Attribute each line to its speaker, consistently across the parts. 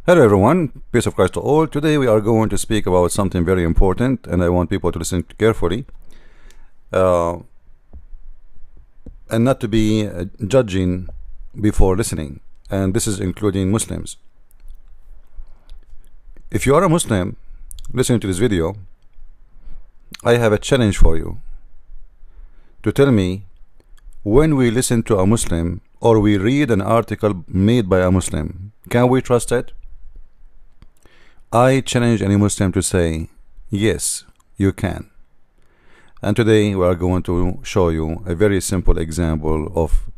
Speaker 1: Hello everyone, peace of Christ to all. Today we are going to speak about something very important, and I want people to listen carefully and not to be judging before listening, and this is including Muslims. If you are a Muslim listening to this video, I have a challenge for you to tell me, when we listen to a Muslim or we read an article made by a Muslim, can we trust it? I challenge any Muslim to say, yes, you can. And today we are going to show you a very simple example of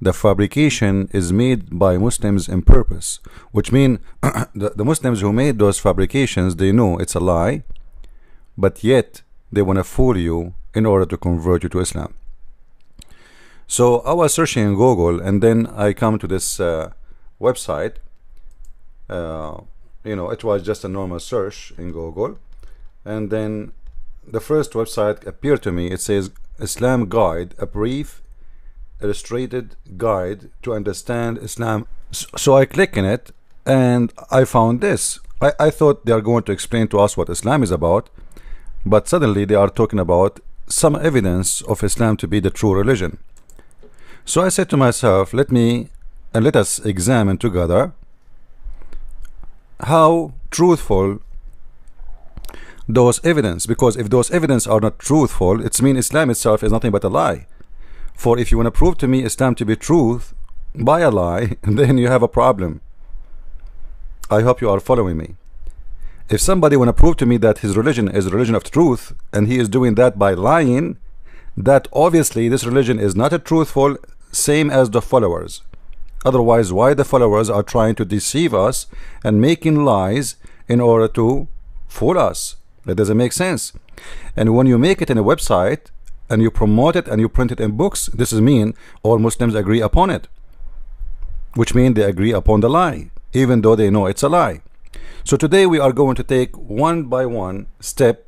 Speaker 1: the fabrication is made by Muslims in purpose, which means the Muslims who made those fabrications, they know it's a lie, but yet they want to fool you in order to convert you to Islam. So I was searching in Google, and then I come to this website. It was just a normal search in Google, and then the first website appeared to me. It says Islam Guide, a brief illustrated guide to understand Islam. So I click in it, and I found this. I thought they are going to explain to us what Islam is about, but suddenly they are talking about some evidence of Islam to be the true religion. So I said to myself, let us examine together how truthful those evidence, because if those evidence are not truthful, it means Islam itself is nothing but a lie. For if you want to prove to me Islam to be truth by a lie, then you have a problem. I hope you are following me. If somebody want to prove to me that his religion is a religion of truth, and he is doing that by lying, that obviously this religion is not a truthful, same as the followers. Otherwise, why the followers are trying to deceive us and making lies in order to fool us? That doesn't make sense. And when you make it in a website and you promote it and you print it in books, this is mean all Muslims agree upon it, which means they agree upon the lie, even though they know it's a lie. So today we are going to take one by one step.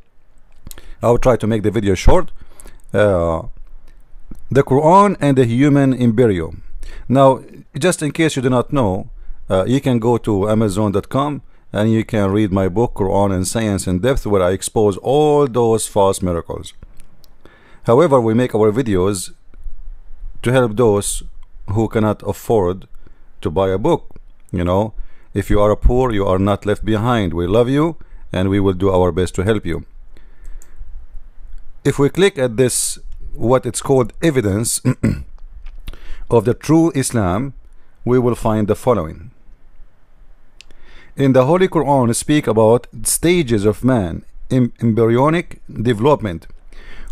Speaker 1: I'll try to make the video short. The Quran and the human embryo. Now, just in case you do not know, you can go to Amazon.com and you can read my book Quran and Science in Depth, where I expose all those false miracles. However, we make our videos to help those who cannot afford to buy a book. If you are poor, you are not left behind. We love you, and we will do our best to help you. If we click at this, what it's called evidence of the true Islam, we will find the following. In the Holy Quran, speak about stages of man in embryonic development.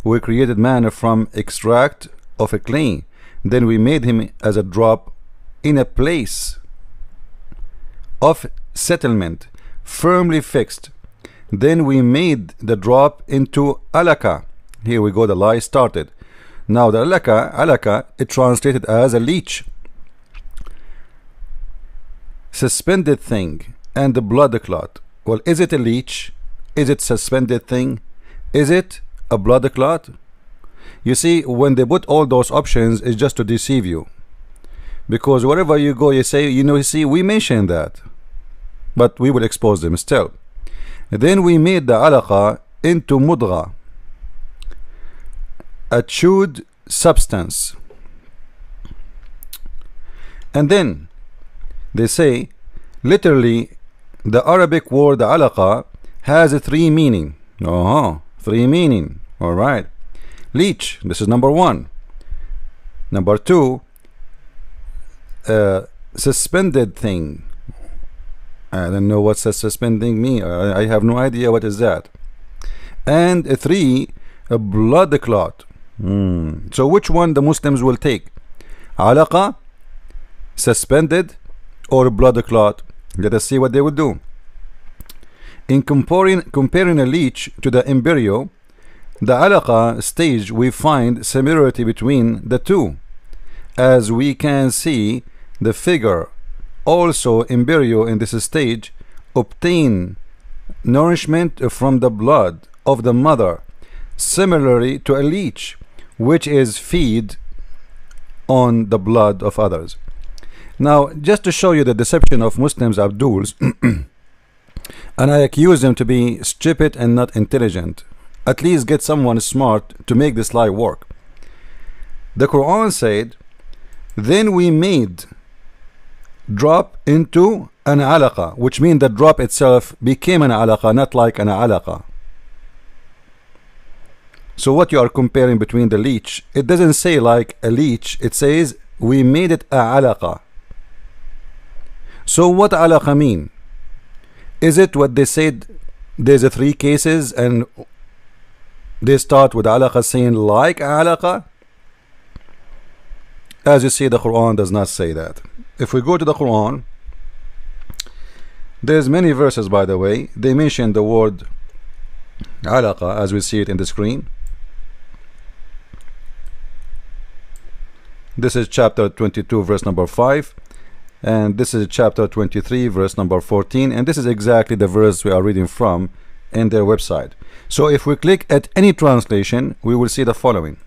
Speaker 1: We created man from extract of a clay. Then we made him as a drop in a place of settlement, firmly fixed. Then we made the drop into alaka. Here we go, the lie started. Now the alaka, it translated as a leech, suspended thing, and the blood clot. Well, is it a leech? Is it suspended thing? Is it a blood clot? You see, when they put all those options, it's just to deceive you, because wherever you go, you say, you see, we mentioned that, but we will expose them still. Then we made the alaqa into mudgha, a chewed substance. And then they say, literally, the Arabic word alaqa has a three meaning. Three meaning. All right. Leech, this is number one. Number two, suspended thing. I don't know what's a suspending mean. I have no idea what is that. And three, a blood clot. So which one the Muslims will take? Alaqa, suspended, or blood clot? Let us see what they will do. In comparing a leech to the embryo, the alaqa stage, we find similarity between the two. As we can see the figure, also embryo in this stage obtain nourishment from the blood of the mother, similarly to a leech, which is feed on the blood of others. Now, just to show you the deception of Muslims, Abduls, and I accuse them to be stupid and not intelligent. At least get someone smart to make this lie work. The Quran said, then we made drop into an alaqa, which means the drop itself became an alaqa, not like an alaqa. So what you are comparing between the leech, it doesn't say like a leech, it says we made it a alaqa. So what alaqa mean? Is it what they said, there's a 3 cases and they start with alaqa saying like alaqa? As you see, the Quran does not say that. If we go to the Quran, there's many verses, by the way, they mention the word alaqa as we see it in the screen. This is chapter 22 verse number 5, and this is chapter 23 verse number 14, and this is exactly the verse we are reading from in their website. So if we click at any translation, we will see the following.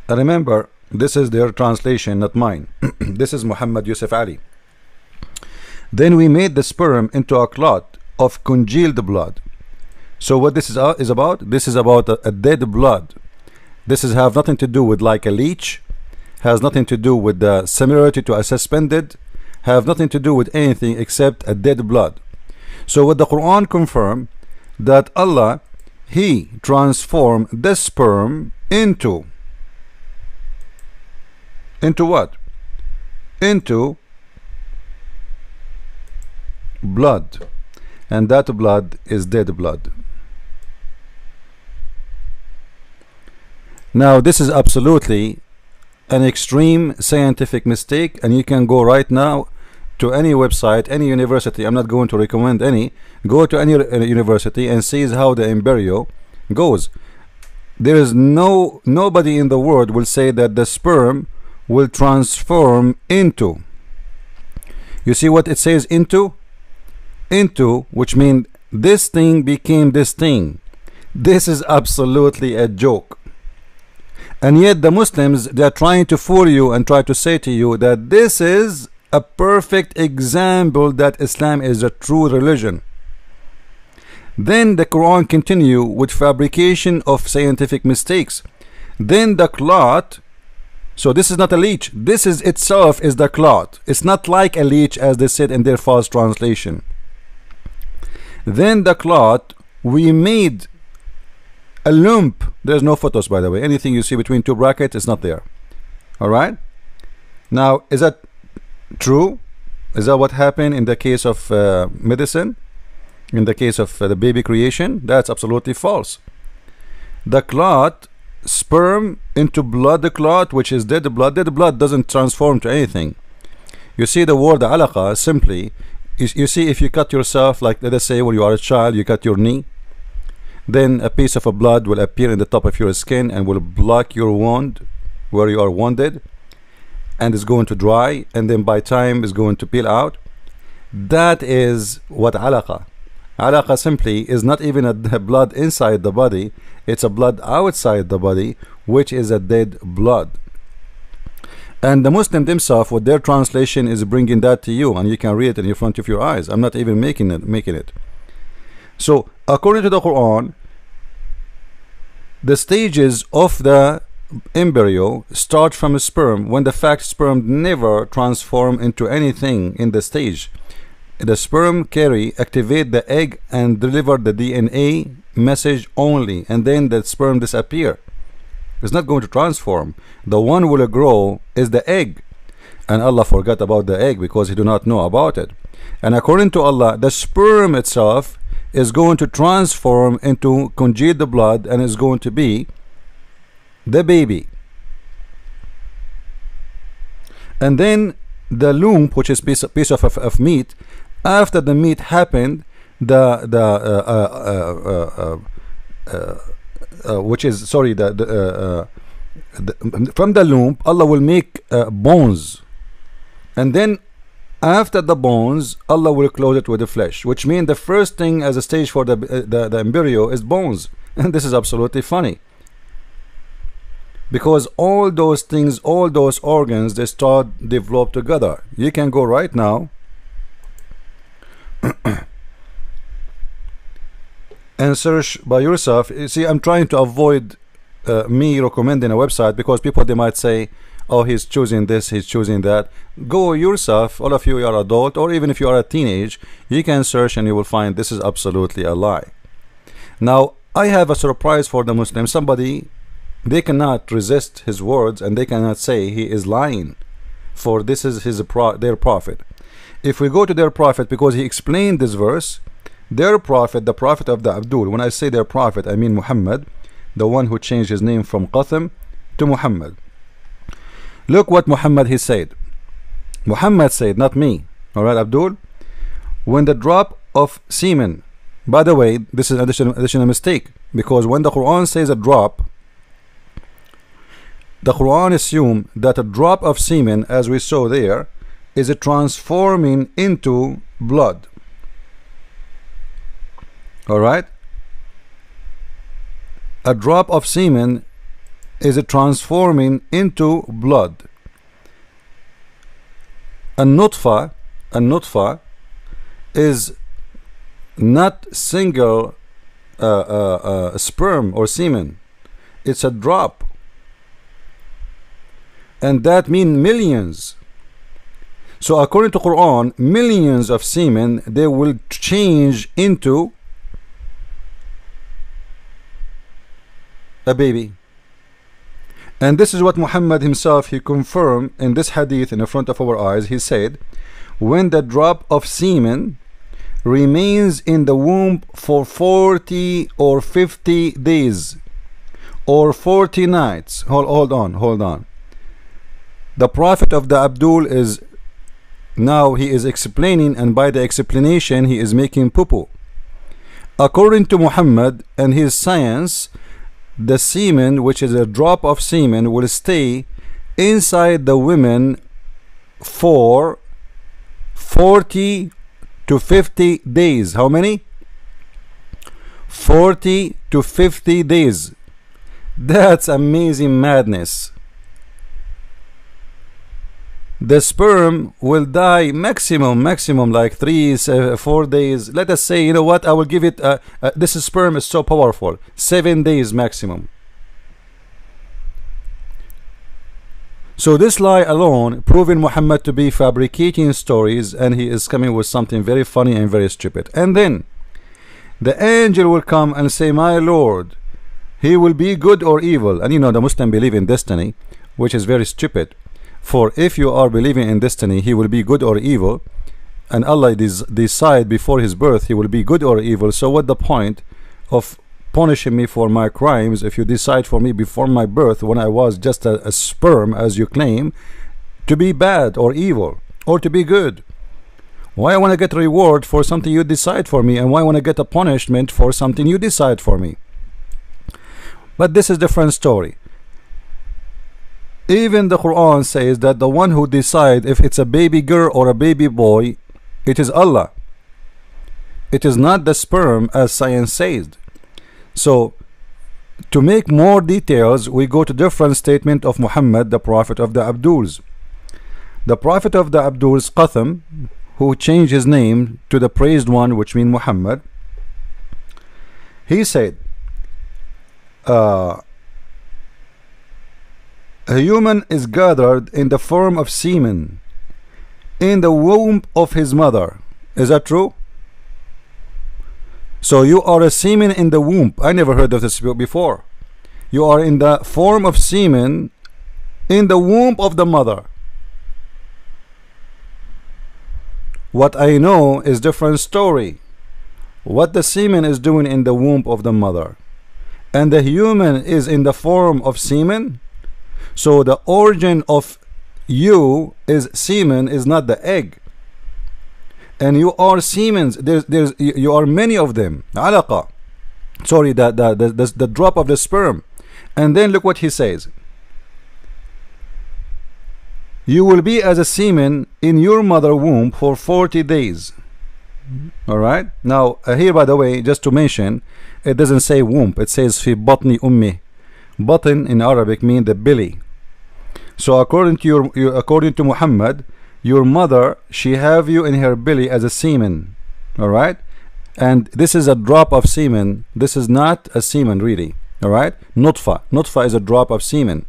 Speaker 1: Remember, this is their translation, not mine. This is Muhammad Yusuf Ali. Then we made the sperm into a clot of congealed blood. So what this is about? This is about a dead blood. This is have nothing to do with like a leech, has nothing to do with the similarity to a suspended, have nothing to do with anything except a dead blood. So what the Quran confirm that Allah, He transformed the sperm into what? Into blood, and that blood is dead blood. Now this is absolutely an extreme scientific mistake, and you can go right now to any website, any university. I'm not going to recommend any. Go to any university and see how the embryo goes. There is nobody in the world will say that the sperm will transform into. You see what it says, into? Into, which means this thing became this thing. This is absolutely a joke. And yet the Muslims, they are trying to fool you and try to say to you that this is a perfect example that Islam is a true religion. Then the Quran continue with fabrication of scientific mistakes. Then the clot, so this is not a leech, this is itself is the clot. It's not like a leech as they said in their false translation. Then the clot, we made a lump. There's no photos, by the way. Anything you see between 2 brackets is not there. Alright, now is that true? Is that what happened in the case of medicine, in the case of the baby creation? That's absolutely false. The clot, sperm into blood, the clot, which is dead blood. Dead blood doesn't transform to anything. You see the word alaqa simply, you see, if you cut yourself, like let us say when you are a child, you cut your knee, then a piece of a blood will appear in the top of your skin and will block your wound where you are wounded, and it's going to dry, and then by time is going to peel out. That is what alaqa. Alaqa simply is not even a blood inside the body, it's a blood outside the body, which is a dead blood. And the Muslim themselves with their translation is bringing that to you, and you can read it in front of your eyes. I'm not even making it. So according to the Quran, the stages of the embryo start from a sperm, when the fact sperm never transform into anything in the stage. The sperm carry, activate the egg and deliver the DNA message only, and then the sperm disappear. It's not going to transform. The one will grow is the egg, and Allah forgot about the egg because He do not know about it. And according to Allah, the sperm itself is going to transform into congealed blood and is going to be the baby. And then the lump, which is piece of meat, after the meat happened, which is sorry, from the lump, Allah will make bones, and then after the bones, Allah will clothe it with the flesh, which means the first thing as a stage for the embryo is bones. And this is absolutely funny. because all those things, all those organs, they start develop together. You can go right now and search by yourself. You see, I'm trying to avoid me recommending a website, because people, they might say, oh, he's choosing this, he's choosing that. Go yourself. All of you are adult, or even if you are a teenage, you can search and you will find this is absolutely a lie. Now I have a surprise for the Muslims. Somebody, they cannot resist his words, and they cannot say he is lying, for this is their prophet. If we go to their prophet, because he explained this verse, their prophet, the prophet of the Abdul, when I say their prophet, I mean Muhammad, the one who changed his name from Qasim to Muhammad. Look what Muhammad he said. Muhammad said, not me. Alright, Abdul, when the drop of semen, by the way, this is an additional mistake, because when the Quran says a drop, the Quran assumes that a drop of semen, as we saw there, is a transforming into blood. Alright, a drop of semen is a transforming into blood. A nutfa is not single sperm or semen, it's a drop, and that means millions. So according to Quran, millions of semen, they will change into a baby. And this is what Muhammad himself, he confirmed in this hadith in front of our eyes. He said, when the drop of semen remains in the womb for 40 or 50 days or 40 nights. Hold on. The prophet of the Abdul is, now he is explaining, and by the explanation he is making poo-poo. According to Muhammad and his science, the semen, which is a drop of semen, will stay inside the women for 40 to 50 days. How many? 40 to 50 days. That's amazing madness. The sperm will die maximum like 3-4 days. Let us say, you know what, I will give it this sperm is so powerful, 7 days maximum. So this lie alone proving Muhammad to be fabricating stories, and he is coming with something very funny and very stupid. And then the angel will come and say, my Lord, he will be good or evil. And you know, the Muslim believe in destiny, which is very stupid. For if you are believing in destiny, he will be good or evil, and Allah decide before his birth he will be good or evil. So what the point of punishing me for my crimes if you decide for me before my birth, when I was just a sperm, as you claim, to be bad or evil or to be good? Why I want to get a reward for something you decide for me, and why I want to get a punishment for something you decide for me? But this is a different story. Even the Quran says that the one who decides if it's a baby girl or a baby boy, it is Allah. It is not the sperm, as science says. So to make more details, we go to different statement of Muhammad, the prophet of the Abduls. The prophet of the Abduls, Qasim, who changed his name to the praised one, which means Muhammad, he said, a human is gathered in the form of semen in the womb of his mother. Is that true? So you are a semen in the womb. I never heard of this before. You are in the form of semen in the womb of the mother. What I know is different story. What the semen is doing in the womb of the mother, and the human is in the form of semen. So the origin of you is semen, is not the egg. And you are semens. You are many of them. Alaqa. Sorry, the drop of the sperm. And then look what he says. You will be as a semen in your mother womb for 40 days. Alright. Now here, by the way, just to mention, it doesn't say womb. It says fi batni ummi, Batn in Arabic mean the belly. So according to according to Muhammad, your mother, she have you in her belly as a semen. All right, and this is a drop of semen. This is not a semen really. All right, nutfa is a drop of semen.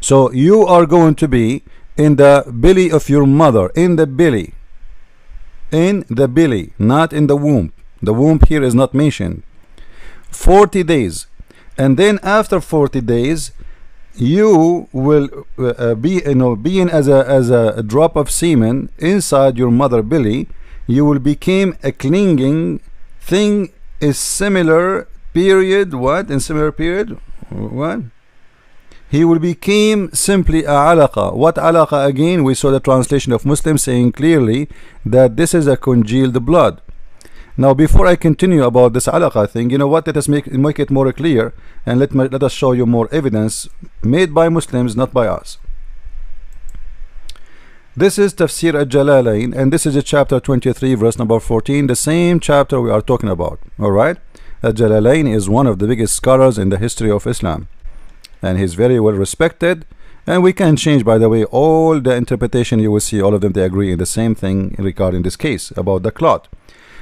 Speaker 1: So you are going to be in the belly of your mother, in the belly, not in the womb. The womb here is not mentioned. 40 days, and then after 40 days you will be, being as a drop of semen inside your mother belly. You will become a clinging thing, is similar period. What in similar period? What? He will become simply a alaqa. What alaqa? Again, we saw the translation of Muslim saying clearly that this is a congealed blood. Now before I continue about this alaqa thing, you know what, let us make it more clear, and let us show you more evidence made by Muslims, not by us. This is Tafsir al-Jalalain, and this is a chapter 23 verse number 14, the same chapter we are talking about. Alright, al-Jalalain is one of the biggest scholars in the history of Islam, and he's very well respected, and we can change, by the way, all the interpretation. You will see all of them, they agree in the same thing regarding this case about the clot.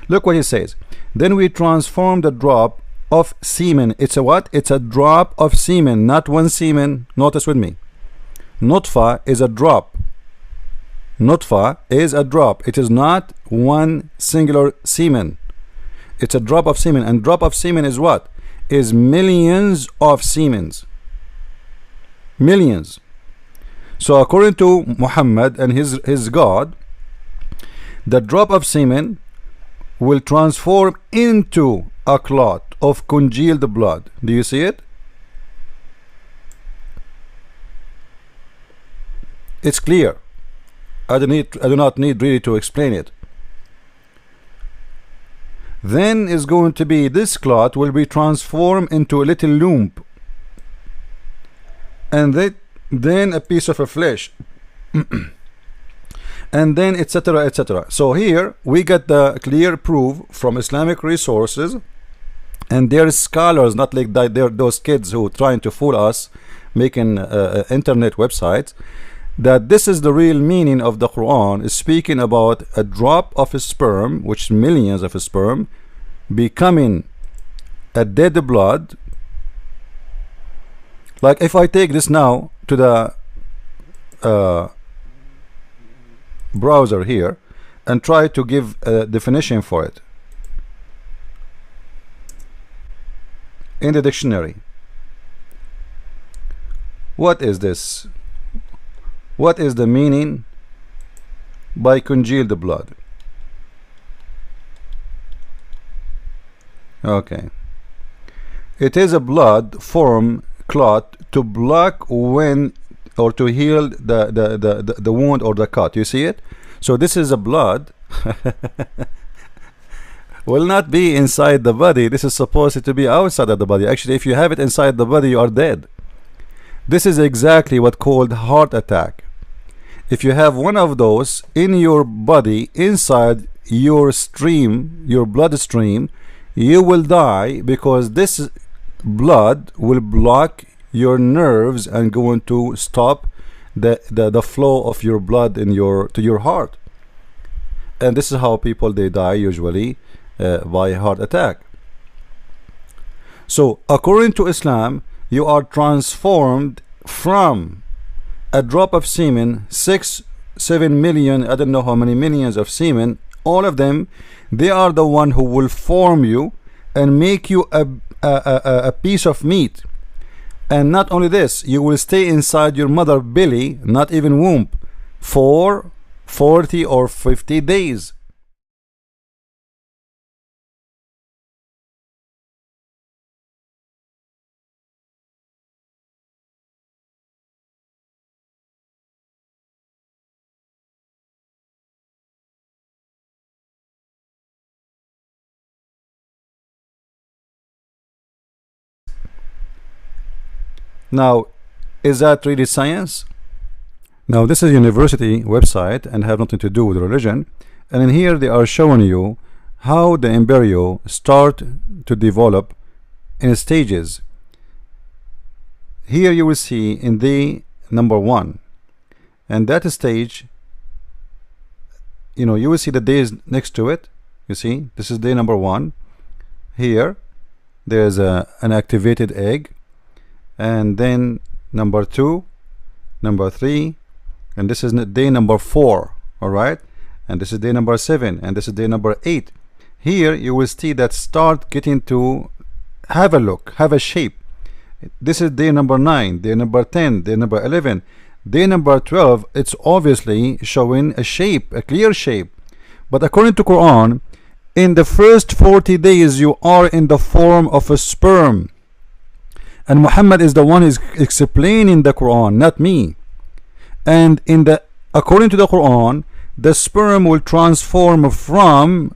Speaker 1: Look what he says. Then we transform the drop of semen. It's a what? It's a drop of semen, not one semen. Notice with me. Nutfa is a drop. Nutfa is a drop. It is not one singular semen. It's a drop of semen. And drop of semen is what? Is millions of semens. Millions. So according to Muhammad and his God, the drop of semen will transform into a clot of congealed blood. Do you see it? It's clear. I do not need really to explain it. Then is going to be, this clot will be transformed into a little lump, and then a piece of a flesh, and then etc etc. So here we get the clear proof from Islamic resources, and there are scholars, not like they're those kids who trying to fool us, making internet websites, that this is the real meaning of the Quran, is speaking about a drop of a sperm, which millions of a sperm, becoming a dead blood. Like if I take this now to the browser here and try to give a definition for it in the dictionary, what is this? What is the meaning by congealed blood? Okay, it is a blood form clot to block when or to heal the wound or the cut. You see it? So this is a blood will not be inside the body. This is supposed to be outside of the body. Actually, if you have it inside the body, you are dead. This is exactly what called heart attack. If you have one of those in your body, inside your stream, your bloodstream, you will die, because this blood will block your nerves and going to stop the flow of your blood in to your heart. And this is how people, they die usually by heart attack. So according to Islam, you are transformed from a drop of semen, 6-7 million, I don't know how many millions of semen, all of them, they are the one who will form you and make you a piece of meat. And not only this, you will stay inside your mother belly, not even womb, for 40 or 50 days. Now, is that really science? Now, this is a university website and have nothing to do with religion. And in here they are showing you how the embryo start to develop in stages. here you will see in day number 1, and that stage, you know, you will see the days next to it. You see, this is day number 1. Here there's an activated egg, and then number 2, number 3, and this is day number 4. All right, and this is day number 7, and this is day number 8. Here you will see that start getting to have a look, have a shape. This is day number 9, day number 10, day number 11, day number 12. It's obviously showing a shape, a clear shape. But according to Quran, in the first 40 days you are in the form of a sperm, and Muhammad is the one who is explaining the Quran, not me. And according to the Quran, the sperm will transform from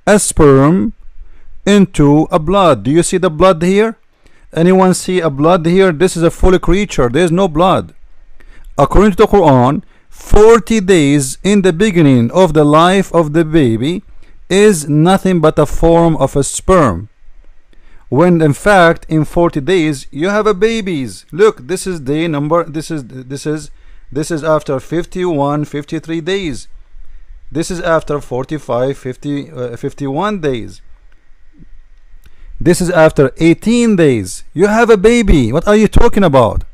Speaker 1: a sperm into a blood. Do you see the blood here? Anyone see a blood here? This is a full creature. There is no blood. According to the Quran, 40 days in the beginning of the life of the baby is nothing but a form of a sperm, when in fact in 40 days you have a babies. Look, this is day number, this is after 51, 53 days. This is after 45, 50, 51 days. This is after 18 days. You have a baby. What are you talking about?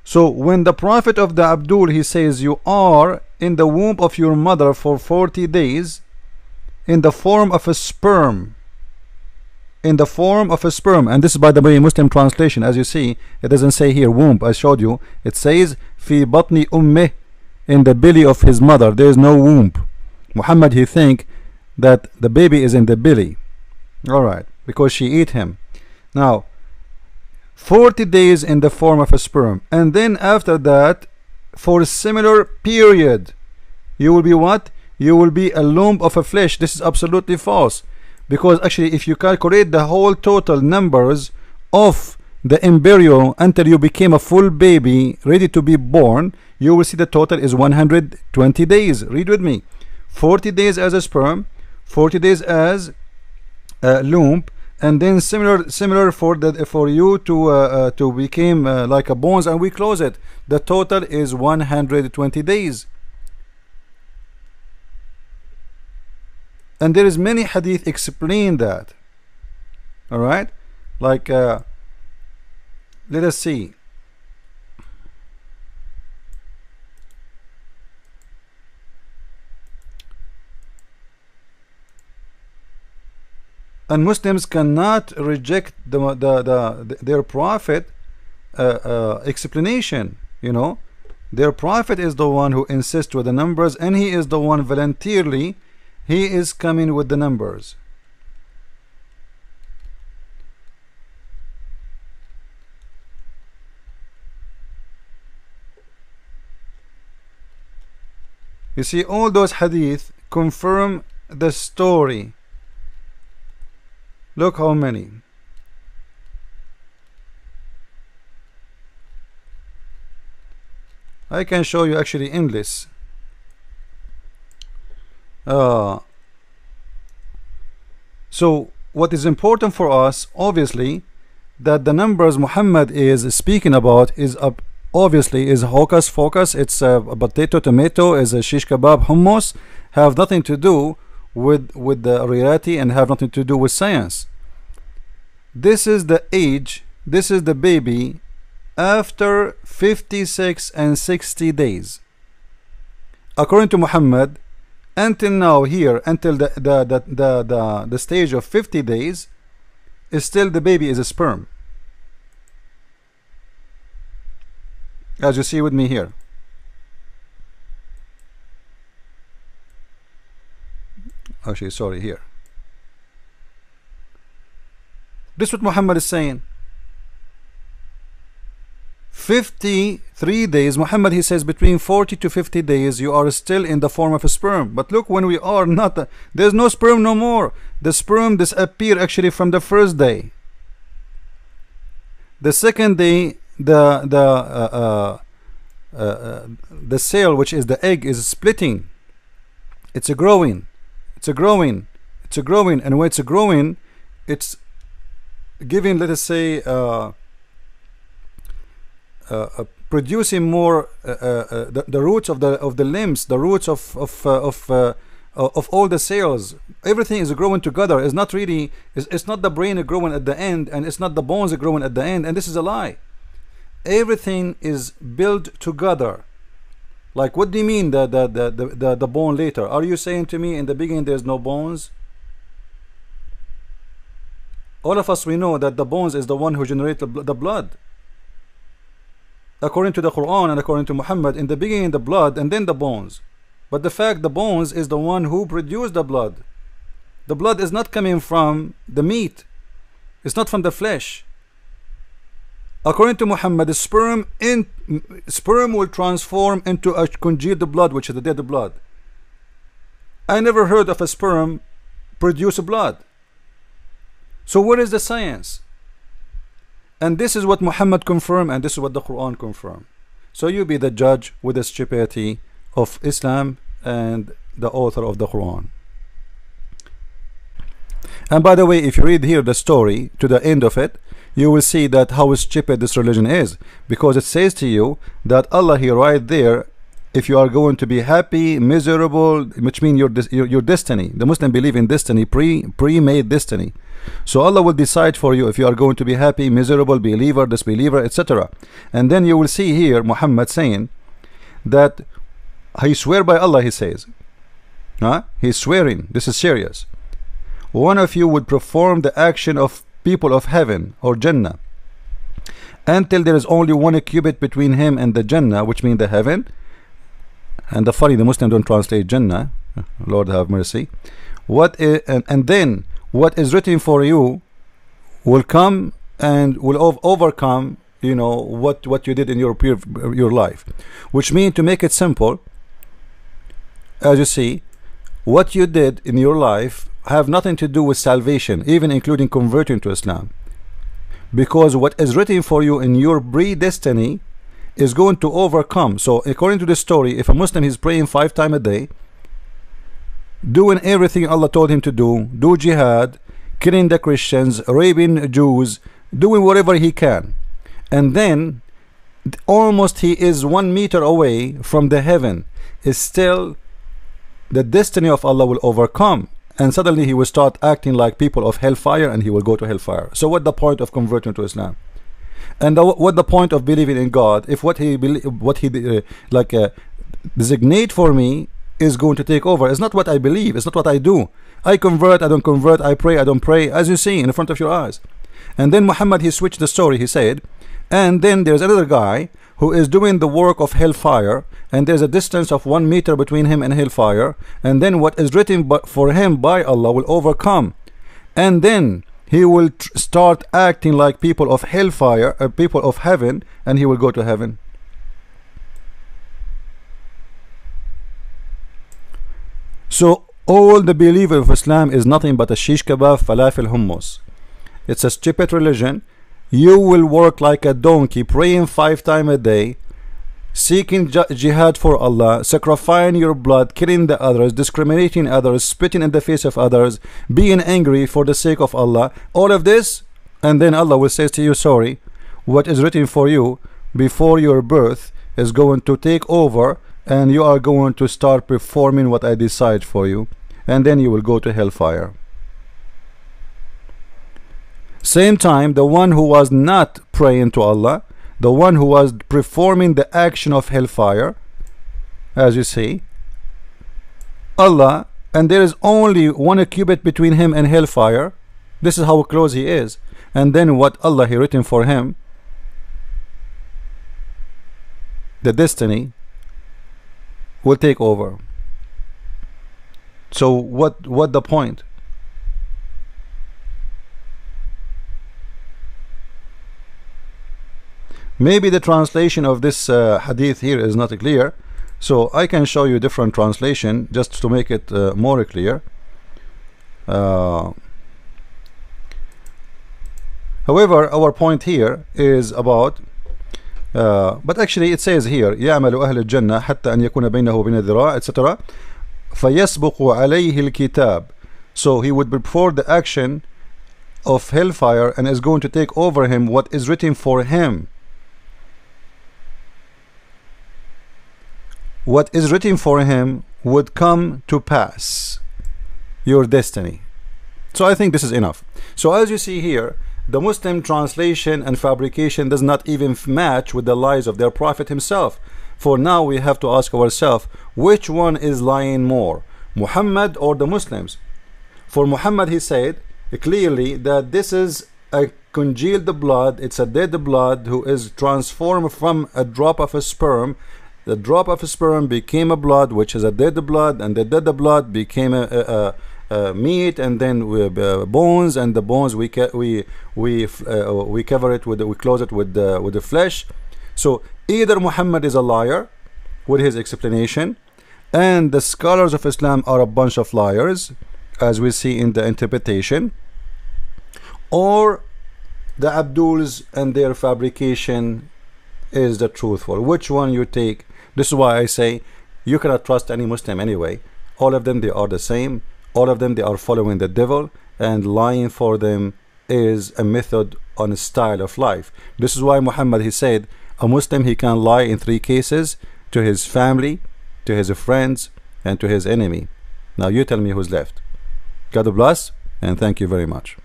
Speaker 1: So when the Prophet of the Abdul, he says you are in the womb of your mother for 40 days in the form of a sperm, in the form of a sperm, and this is by the way Muslim translation. As you see, it doesn't say here womb. I showed you, it says fi batni ummih, in the belly of his mother. There is no womb. Muhammad, he think that the baby is in the belly, all right, because she ate him. Now 40 days in the form of a sperm, and then after that, for a similar period, you will be what? You will be a lump of a flesh. This is absolutely false, because actually if you calculate the whole total numbers of the embryo until you became a full baby ready to be born, you will see the total is 120 days. Read with me. 40 days as a sperm, 40 days as a lump, and then similar for you to become like a bones, and we close it. The total is 120 days. And there is many hadith explain that. All right, like let us see. And Muslims cannot reject their prophet explanation. You know, their prophet is the one who insists with the numbers, and he is the one voluntarily, he is coming with the numbers. You see, all those hadith confirm the story. Look how many. I can show you actually endless. So what is important for us, obviously, that the numbers Muhammad is speaking about is obviously is hocus focus. It's a potato, tomato, is a shish kebab, hummus, have nothing to do with the reality and have nothing to do with science. This is the age, this is the baby after 56 and 60 days. According to Muhammad, until now here, until the stage of 50 days, is still the baby is a sperm, as you see with me here. Actually, sorry, here. This is what Muhammad is saying. 53 days. Muhammad, he says between 40 to 50 days you are still in the form of a sperm. But look, when we are not, there's no sperm no more. The sperm disappear actually from the first day. The second day, the cell, which is the egg, is splitting. It's a growing. It's a growing. It's a growing. And when it's a growing, it's giving, let us say, producing more the roots of the limbs, the roots of all the cells. Everything is growing together. It's not really, it's not the brain growing at the end, and it's not the bones growing at the end, and this is a lie. Everything is built together. Like, what do you mean the bone later? Are you saying to me in the beginning there's no bones? All of us, we know that the bones is the one who generates the blood. According to the Quran and according to Muhammad, in the beginning the blood and then the bones. But the fact, the bones is the one who produced the blood. The blood is not coming from the meat. It's not from the flesh. According to Muhammad, the sperm will transform into a congealed blood, which is the dead blood. I never heard of a sperm produce blood. So where is the science? And this is what Muhammad confirmed, and this is what the Quran confirmed. So you be the judge with the stupidity of Islam and the author of the Quran. And by the way, if you read here the story to the end of it, you will see that how stupid this religion is, because it says to you that Allah here right there, if you are going to be happy, miserable, which means your destiny. The Muslim believe in destiny, pre-made destiny. So Allah will decide for you if you are going to be happy, miserable, believer, disbeliever, etc. And then you will see here Muhammad saying that he swear by Allah, he says, he's swearing, this is serious. One of you would perform the action of people of heaven or Jannah until there is only 1 cubit between him and the Jannah, which means the heaven. And the funny, the Muslims don't translate Jannah, Lord have mercy. And then what is written for you will come and will overcome, you know, what you did in your life. Which means, to make it simple, as you see, what you did in your life have nothing to do with salvation, even including converting to Islam, because what is written for you in your predestiny is going to overcome. So according to the story, if a Muslim is praying 5 times a day, doing everything Allah told him to do jihad, killing the Christians, raping Jews, doing whatever he can, and then almost he is 1 meter away from the heaven, is still the destiny of Allah will overcome, and suddenly he will start acting like people of hellfire, and he will go to hellfire. So what the point of converting to Islam? And what the point of believing in God if what he designate for me is going to take over? It's not what I believe, it's not what I do. I convert, I don't convert, I pray, I don't pray, as you see in front of your eyes. And then Muhammad, he switched the story. He said, and then there's another guy who is doing the work of hellfire, and there's a distance of 1 meter between him and hellfire, and then what is written for him by Allah will overcome, and then he will start acting like people of hellfire, people of heaven, and he will go to heaven. So all the believer of Islam is nothing but a shish kebab, falafel, hummus. It's a stupid religion. You will work like a donkey, praying 5 times a day, seeking jihad for Allah, sacrificing your blood, killing the others, discriminating others, spitting in the face of others, being angry for the sake of Allah, all of this, and then Allah will say to you, sorry, what is written for you before your birth is going to take over, and you are going to start performing what I decide for you, and then you will go to hellfire. Same time, the one who was not praying to Allah, the one who was performing the action of hellfire, as you see, Allah, and there is only 1 cubit between him and hellfire. This is how close he is. And then what Allah he written for him, the destiny will take over. So what the point? Maybe the translation of this hadith here is not clear, so I can show you different translation just to make it more clear. However, our point here is about but actually it says here يعمل أهل الجنة حتى أن يكون بينه وبين الذراع etc. فيسبق عليه الكتاب. So he would perform the action of hellfire and is going to take over him what is written for him. What is written for him would come to pass, your destiny. So I think this is enough. So as you see here, the Muslim translation and fabrication does not even match with the lies of their prophet himself. For now we have to ask ourselves, which one is lying more, Muhammad or the Muslims? For Muhammad, he said clearly that this is a congealed blood, it's a dead blood who is transformed from a drop of a sperm. The drop of a sperm became a blood, which is a dead blood, and the dead blood became a meat, and then bones, and the bones we cover it with, we close it with the flesh. So either Muhammad is a liar with his explanation, and the scholars of Islam are a bunch of liars, as we see in the interpretation, or the Abduls and their fabrication is the truthful. Which one you take? This is why I say you cannot trust any Muslim anyway. All of them, they are the same. All of them, they are following the devil, and lying for them is a method on a style of life. This is why Muhammad, he said a Muslim, he can lie in 3 cases: to his family, to his friends, and to his enemy. Now you tell me who's left. God bless, and thank you very much.